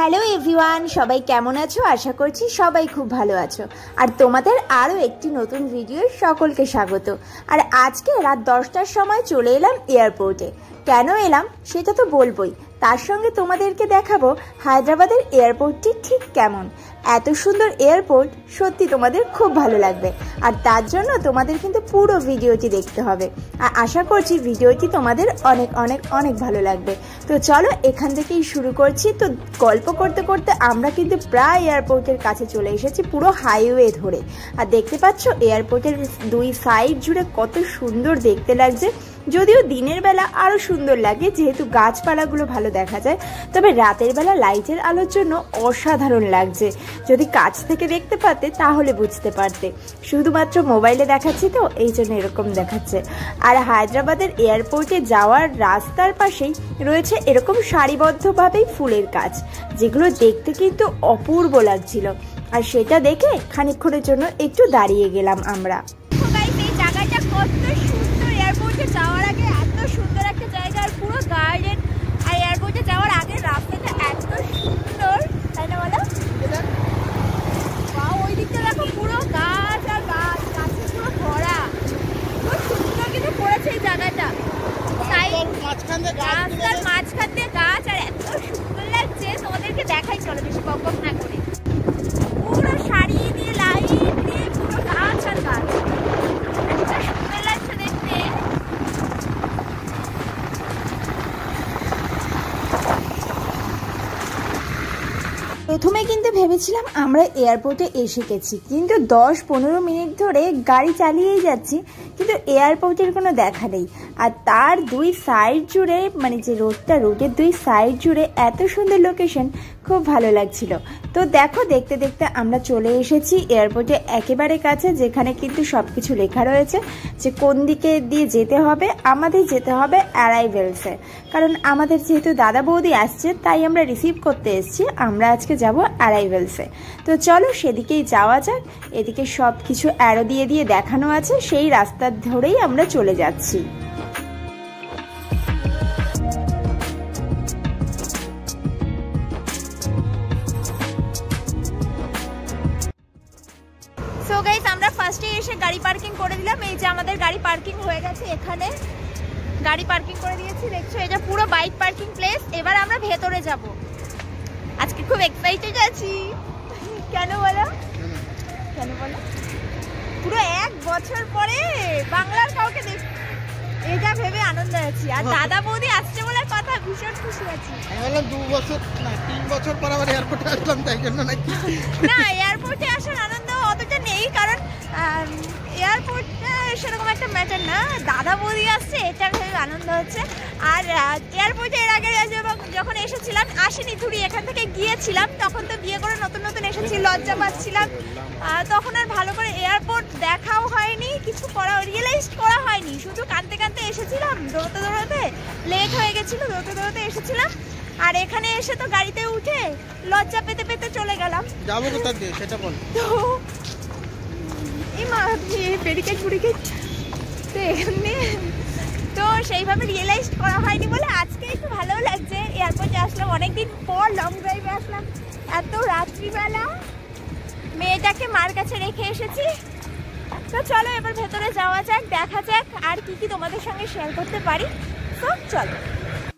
Hello everyone, সবাই কেমন আছো? আশা করছি সবাই খুব ভালো আছো। আর তোমাদের আরও একটি নতুন ভিডিও সকলকে স্বাগত। আর আজকে রাত 10টার সময় চলে এলাম এয়ারপোর্টে। কেন এলাম সেটা তো বলবোই, তার সঙ্গে তোমাদেরকে দেখাবো হায়দ্রাবাদের এয়ারপোর্টটি ঠিক কেমন। এত সুন্দর এয়ারপোর্ট, সত্যি তোমাদের খুব ভালো লাগবে। আর তার জন্য তোমাদের কিন্তু পুরো ভিডিওটি দেখতে হবে। আর আশা করছি ভিডিওটি তোমাদের অনেক অনেক অনেক ভালো লাগবে। তো চলো এখান থেকেই শুরু করছি। তো গল্প করতে করতে আমরা কিন্তু প্রায় এয়ারপোর্টের কাছে চলে এসেছি, পুরো হাইওয়ে ধরে। আর দেখতে পাচ্ছ এয়ারপোর্টের দুই সাইড জুড়ে কত সুন্দর দেখতে লাগছে। যদিও দিনের বেলা আরো সুন্দর লাগে, যেহেতু গাছপালাগুলো ভালো দেখা যায়, তবে রাতের বেলা লাইটের আলোর জন্য অসাধারণ লাগছে। যদি কাছ থেকে দেখতে পারতে তাহলে বুঝতে পারতে, শুধুমাত্র মোবাইলে দেখাচ্ছি তো এই জন্য এরকম দেখাচ্ছে। আর হায়দ্রাবাদের এয়ারপোর্টে যাওয়ার রাস্তার পাশেই রয়েছে এরকম সারিবদ্ধভাবেই ফুলের গাছ, যেগুলো দেখতে কিন্তু অপূর্ব লাগছিল। আর সেটা দেখে খানিকক্ষণের জন্য একটু দাঁড়িয়ে গেলাম আমরা। এয়ারপোর্টে যাওয়ার আগে এত সুন্দর একটা জায়গা, আর পুরো গার্ডেন। আর এয়ারপোর্টে যাওয়ার আগে রাস্তাটা এত সুন্দর, তাই না বলো? ওই দিকটা দেখো, পুরো গাছ আর গাছ, গাছে পুরো ভরা। খুব সুন্দর কিন্তু পড়েছে এই জায়গাটা। রাস্তার মাঝখান দিয়ে গাছ, আর এত সুন্দর লাগছে। তোমাদেরকে দেখাই, চলো বেশি বক বক না করে। পুরো সারি দিয়ে লাইট দিয়ে পুরো গাছ আর গাছ, এত সুন্দর লাগছে দেখতে। প্রথমে কিন্তু ভেবেছিলাম আমরা এয়ারপোর্টে এসে গেছি, কিন্তু 10-15 মিনিট ধরে গাড়ি চালিয়েই যাচ্ছি, কিন্তু এয়ারপোর্টের কোনো দেখা নেই। আর তার দুই সাইড জুড়ে, মানে যে রোডের দুই সাইড জুড়ে এত সুন্দর লোকেশন, খুব ভালো লাগছিল। তো দেখো, দেখতে দেখতে আমরা চলে এসেছি এয়ারপোর্টে একেবারে কাছে, যেখানে কিন্তু সবকিছু লেখা রয়েছে যে কোন দিকে দিয়ে যেতে হবে। আমাদের যেতে হবে অ্যারাইভেলসে, কারণ আমাদের যেহেতু দাদা বৌদি আসছে, তাই আমরা রিসিভ করতে এসেছি। আমরা আজকে যাব অ্যারাইভেলসে। তো চলো সেদিকেই যাওয়া যাক। এদিকে সব কিছু অ্যারো দিয়ে দিয়ে দেখানো আছে, সেই রাস্তা ধরেই আমরা চলে যাচ্ছি। সো গাইস, আমরা ফার্স্টে এসে গাড়ি পার্কিং করে দিলাম। এই যে আমাদের গাড়ি পার্কিং হয়ে গেছে, এখানে গাড়ি পার্কিং করে দিয়েছি। দেখছো এটা পুরো বাইক পার্কিং প্লেস। এবার আমরা ভেতরে যাব। আজকে খুব এক্সাইটেড আছি। কেন বলো? পুরো 1 বছর পরে বাংলার কাউকে দেখ, এটা ভেবে আনন্দ আছি। আর দাদা বৌদি আসছে বলে কথা, ভীষণ খুশি আছি। আমি বললাম 2 বছর না 3 বছর পর আবার এয়ারপোর্টে আসলাম, তাই জন্য নাকি? না, এয়ারপোর্টে আসার আনন্দ অতটা নেই, কারণ এয়ারপোর্টটা সেরকম একটা ম্যাটার না। দাদা বৌদি আসছে, এটা ভেবে আনন্দ হচ্ছে। আর এয়ারপোর্টে এর আগে যখন এসেছিলাম, আসেনি থুড়ি, এখান থেকে গিয়েছিলাম, তখন তো বিয়ে করে নতুন নতুন এসেছি, লজ্জা পাচ্ছিলাম। তখন আর ভালো করে এয়ারপোর্ট দেখাও হয়নি, কিছু রিয়েলাইজ করা হয়নি, শুধু কাঁদতে কাঁদতে এসেছিলাম, দৌড়তে দৌড়াতে লেট হয়ে গেছিলো, দৌড়তে দৌড়াতে এসেছিলাম। আর এখানে এসে তো গাড়িতে উঠে লজ্জা পেতে পেতে চলে গেলাম। যাবো কোথা দিয়ে সেটা বল। তো এই মা ব্যারিকেড তো এখানে তো সেইভাবে রিয়েলাইজ করা হয়নি বলে আজকে একটু ভালো লাগছে। এয়ারপোর্টে আসলাম, অনেকদিন পর লং ড্রাইভে আসলাম, এত রাত্রিবেলা। মেয়েটাকে মার কাছে রেখে এসেছি। তো চলো এবার ভেতরে যাওয়া যাক, দেখা যাক আর কি কি তোমাদের সঙ্গে শেয়ার করতে পারি। তো চলো,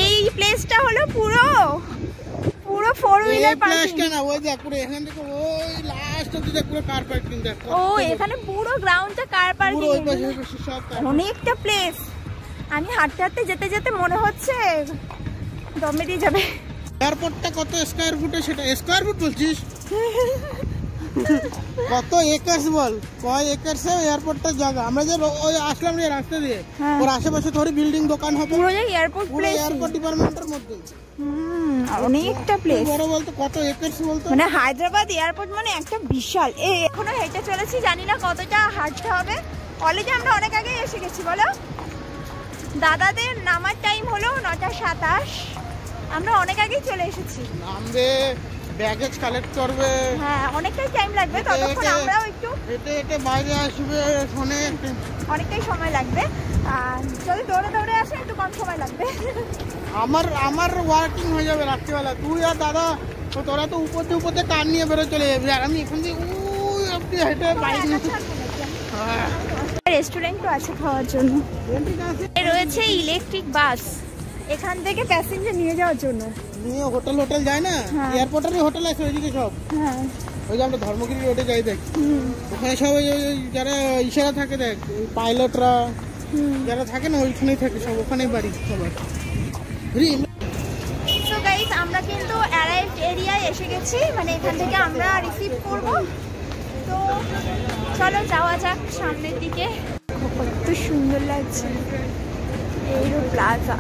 এই প্লেসটা হলো পুরো 4 হুইলার পার্কিং। না ওই দেখ, পুরো এখান থেকে ওই লাস্ট অবধি দেখ, পুরো কার পার্কিং দেখ। ও এখানে পুরো গ্রাউন্ডটা কার পার্কিং, অনেকটা প্লেস। আমি হাঁটতে হাঁটতে যেতে যেতে মনে হচ্ছে দম বেরিয়ে যাবে। এয়ারপোর্টটা কত স্কয়ার ফুটে, সেটা স্কয়ার ফুট বলছিস? কত একর্স বল, কয় একর্সে এয়ারপোর্টটা জায়গা। আমরা যে ওই আসলাম এই রাস্তা দিয়ে, ওর আশেপাশে থোড়ি বিল্ডিং দোকান হবে, পুরো এয়ারপোর্ট প্লেস, এয়ারপোর্ট ডিপার্টমেন্টের মধ্যে অনেকটা প্লেস। বড় বলতো কত একর্স বলতো, মানে হায়দ্রাবাদ এয়ারপোর্ট মানে একটা বিশাল। এখনো হেঁটে চলেছি, জানি না কতটা হাঁটতে হবে। অলরেডি আমরা অনেক আগে এসে গেছি। বলো, দাদাদের নামার টাইম হলো 9:27, আমরা অনেক আগেই চলে এসেছি। নামবে, ব্যাগেজ কালেক্ট করবে, হ্যাঁ অনেকটাই টাইম লাগবে। ততক্ষণ আমরাও একটু হেঁটে বাইরে আসবে, ফোনে অনেকটাই সময় লাগবে। যদি দৌড়ে দৌড়ে আসে একটু কম সময় লাগবে। আমার ওয়ার্কিং হয়ে যাবে রাত্রিবেলা। তুই আর দাদা তো তোরা তো উপরতে কান নিয়ে বেরো চলে যাবি, আর আমি এখান থেকে আপনি হেঁটে বাইক রেস্টুরেন্টও আছে খাওয়ার জন্য। রয়েছে ইলেকট্রিক বাস, এখান থেকে প্যাসেঞ্জার নিয়ে যাওয়ার জন্য। নিয়ে হোটেল যায় না, এয়ারপোর্টেরই হোটেল আছে ওইদিকে সব। হ্যাঁ, ওই যে আমরা ধর্মগিরি রোডে যাই দেখ, ওখানে সব ওই যারা ইশারা থাকে দেখ, পাইলটরা যারা থাকে না ওইখানেই থাকে সব, ওখানেই বাড়ি সবার। সো গাইস, আমরা কিন্তু অ্যারাইভ এরিয়ায় এসে গেছি, মানে এখান থেকে আমরা রিসিভ করব। তো চলো যাওয়া যাক সামনের দিকে। কত সুন্দর লাগছে এইরো প্লাজা।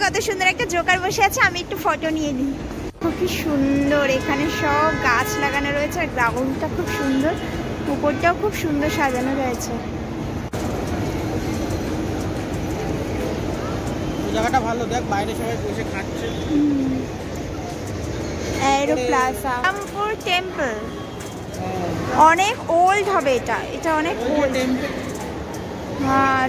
কত সুন্দর একটা জোকার বসে আছে, আমি একটু ফটো নিয়ে নিই। খুব সুন্দর, এখানে সব গাছ লাগানো রয়েছে, আর গ্রাউন্ডটা খুব সুন্দর, উপরটাও খুব সুন্দর সাজানো রয়েছে। জায়গাটা ভালো, দেখ বাইরে সবাই বসে খাচ্ছে। এরো প্লাজা রামপুর টেম্পল, অনেক ওল্ড হবে এটা, এটা অনেক old.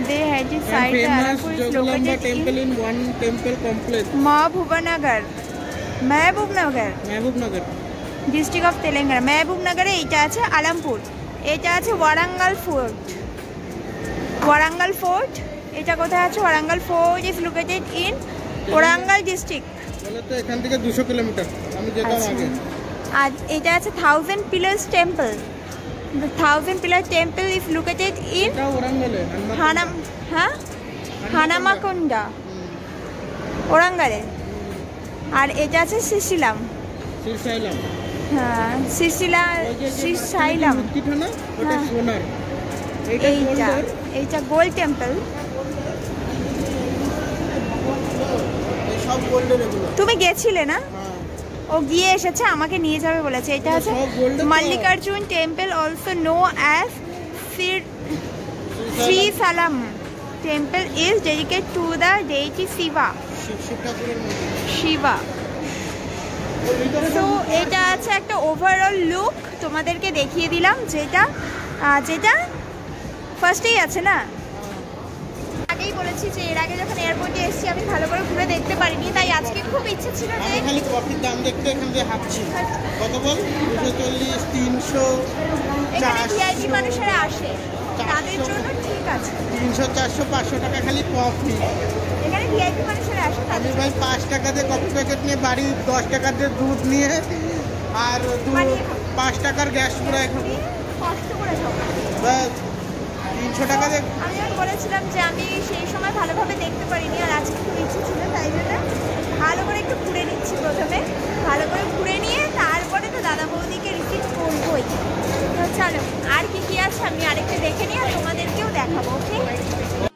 they had decided Alampur is located temple in one temple complex, Mahabubnagar district of Telangana। Mahabubnagar-এ এটা আছে আলামপুর, এটা আছে ওয়ারাঙ্গাল ফোর্ট। এটা কোথায় আছে? Warangal fort is located in Warangal district. বলে তো এখান থেকে 200 কিলোমিটার, আমি যেতাম আগে। আর এটা আছে 1000 pillars temple। The 1000 pillar temple is located in Hanamakunda, Orangale। আর এটা আছে শ্রীশৈলম। হ্যাঁ, শ্রীশৈলম। এইটা গোল্ড টেম্পল। তুমি গেছিলে না? ও গিয়ে এসেছে, আমাকে নিয়ে যাবে বলেছে। এটা আছে Mallikarjuna temple, also known as Srisailam temple is dedicated to the deity Shiva. তো এটা আছে একটা ওভারঅল লুক, তোমাদেরকে দেখিয়ে দিলাম, যেটা ফার্স্টেই আছে না। আগেই বলেছি যে এর আগে যখন এয়ারপোর্টে এসেছি আমি ভালো করে ঘুরে দেখতে পারিনি, তাই আজকে খুব ইচ্ছে ছিল যে খালি কফির দাম দেখতে এখান দিয়ে হাঁটছি। কত বল? 240, 300, এখানে ভিআইপি মানুষেরা আসে, তাদের জন্য ঠিক আছে। 300, 400, 500 টাকা খালি কফি। এখানে ভিআইপি মানুষেরা আসে, তাদের ভাই 5 টাকা দিয়ে কফি প্যাকেট নিয়ে বাড়ি, 10 টাকা দিয়ে দুধ নিয়ে, আর 5 টাকার গ্যাস পুরো এখানে কষ্ট করে খাবো। বাস 300 টাকা দিয়ে। আমি বলেছিলাম যে আমি সেই সময় ভালোভাবে দেখতে পারিনি, আর আজকে খুব ইচ্ছে ছিল, তাই জন্য ভালো করে একটু ঘুরে নিচ্ছি। প্রথমে ভালো করে ঘুরে নিয়ে তারপরে তো দাদা বৌদিকে রিসিভ করবোই। তো চলো, আর কি আছে আমি আরেকটা দেখে নিই, আর তোমাদেরকেও দেখাবো। ওকে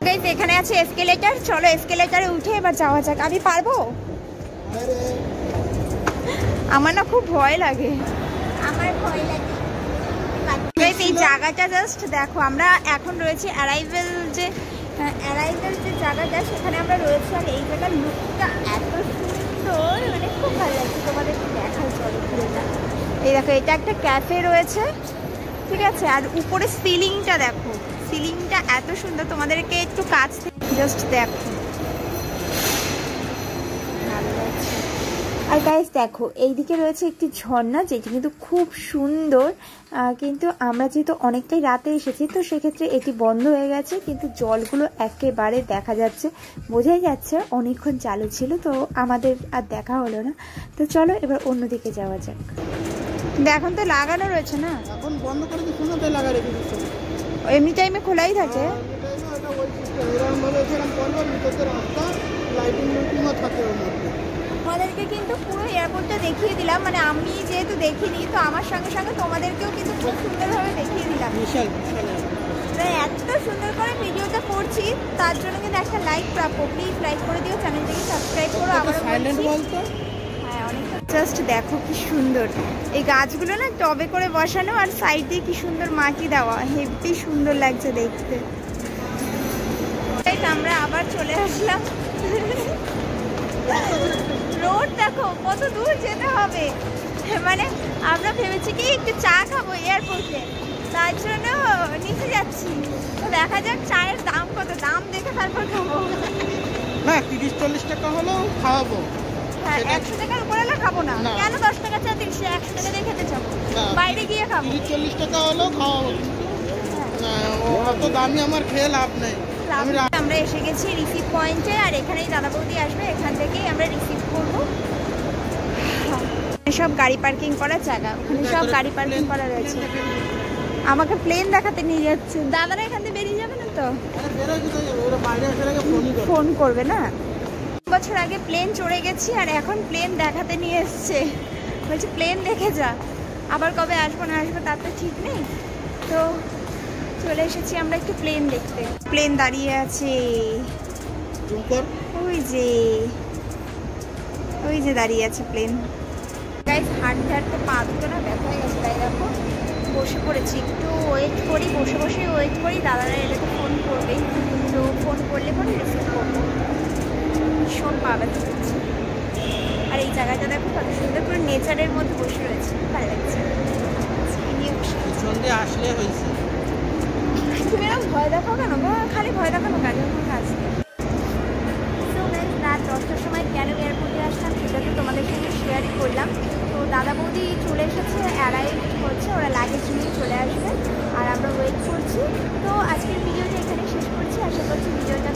গাইস, এখানে আছে এসকেলেটার, চলো এসকেলেটারে উঠে এবার যাওয়া যাক। আমি পারবো? আমার না খুব ভয় লাগে, এই জায়গাটা জাস্ট দেখো। আমরা এখন রয়েছি অ্যারাইভেল যে জায়গাটা, সেখানে আমরা রয়েছি, আর এই জায়গার লুকটা এত সুন্দর, মানে খুব ভালো লাগছে। তোমাদেরকে দেখাই চলো পুরোটা। এই দেখো, এটা একটা ক্যাফে রয়েছে, ঠিক আছে, আর উপরে সিলিংটা দেখো, সিলিংটা এত সুন্দর। তোমাদেরকে একটু কাছ থেকে জাস্ট দেখো, ভালো লাগছে। আর গাইস দেখো, এইদিকে রয়েছে একটি ঝর্ণা, যেটি কিন্তু খুব সুন্দর, কিন্তু আমরা যেহেতু অনেকটাই রাতে এসেছি, তো সেক্ষেত্রে এটি বন্ধ হয়ে গেছে, কিন্তু জলগুলো একেবারে দেখা যাচ্ছে, বোঝাই যাচ্ছে অনেকক্ষণ চালু ছিল, তো আমাদের আর দেখা হলো না। তো চলো এবার অন্যদিকে যাওয়া যাক। এখন তো লাগানো রয়েছে না, এখন বন্ধ করে দিচ্ছি না, তাই লাগা রেখে দিচ্ছি। এমনি টাইমে খোলাই থাকে। তোমাদেরকে কিন্তু পুরো এয়ারপোর্টটা দেখিয়ে দিলাম, মানে আমি যেহেতু দেখিনি, তো আমার সঙ্গে সঙ্গে তোমাদেরকেও কিন্তু খুব সুন্দরভাবে দেখিয়ে দিলাম। এত সুন্দর করে ভিডিওটা করছি, তার জন্য কিন্তু একটা লাইক প্রাপ্য। প্লিজ লাইক করে দিও, চ্যানেলটাকে সাবস্ক্রাইব করো। আবার হ্যাঁ, অনেক জাস্ট দেখো কি সুন্দর এই গাছগুলো না, টবে করে বসানো, আর সাইড দিয়ে কি সুন্দর মাটি দেওয়া, হেভি সুন্দর লাগছে দেখতে। আমরা আবার চলে আসলাম। রোড দেখো কত দূর যেতে হবে, মানে আমরা ভেবেছি কি একটু চা খাবো এয়ারপোর্টে, তার জন্য নিচে যাচ্ছি। তো দেখা যাক চায়ের দাম কত, দাম দেখে তারপর খাবো। না 30-40 টাকা হলেও খাওয়াবো। হ্যাঁ 100 টাকার উপরে হলে খাবো না। কেন 10 টাকা চা 100 টাকা দিয়ে খেতে চাবো? বাইরে গিয়ে খাবো। 30-40 টাকা হলেও খাওয়াবো। অত দামি আমার খেয়ে লাভ নেই। আমরা এসে গেছি রিসিভ পয়েন্টে, আর এখানেই দাদা বৌদি আসবে, এখান থেকেই আমরা রিসিভ করবো। সব গাড়ি পার্কিং করার জায়গা, ওখানে সব গাড়ি পার্কিং করা রয়েছে। আমাকে প্লেন দেখাতে নিয়ে যাচ্ছে দাদারা, এখান থেকে বেরিয়ে যাবে না তো? ফোন করবে না? বছর আগে প্লেন চড়ে গেছি আর এখন প্লেন দেখাতে নিয়ে এসছে, বলছে প্লেন দেখে যা। আবার কবে আসবো না আসবো তার তো ঠিক নেই। তো চলে এসেছি আমরা একটু প্লেন দেখতে। প্লেন দাঁড়িয়ে আছে ওই যে দাঁড়িয়ে আছে প্লেন। গাইস হাঁটতে হাঁটতে পা দুটো না ব্যথা হয়ে গেছে, তাই দেখো বসে পড়েছি, একটু ওয়েট করি, বসে বসে ওয়েট করি। দাদারা এলে তো ফোন করবেই, তো ফোন করলে পরে রিসিভ করবো। ভীষণ পা ব্যথা করছে। আর এই জায়গাটা দেখো কত সুন্দর, পুরো নেচারের মধ্যে বসে রয়েছে, ভালো লাগছে। সন্ধ্যে আসলে হয়েছে। তুমি এরকম ভয় দেখাও কেন? খালি ভয় দেখানো কাজ কাজ। রাত 10টার সময় কেন এয়ারপোর্টে আসলাম সেটা তো তোমাদের সঙ্গে শেয়ারই করলাম। তো দাদা বৌদি চলে এসেছে, অ্যারাইভ হচ্ছে, ওরা লাগেজ নিয়ে চলে আসবে আর আমরা ওয়েট করছি। তো আজকের ভিডিওটা এখানে শেষ করছি। আশা করছি ভিডিওটা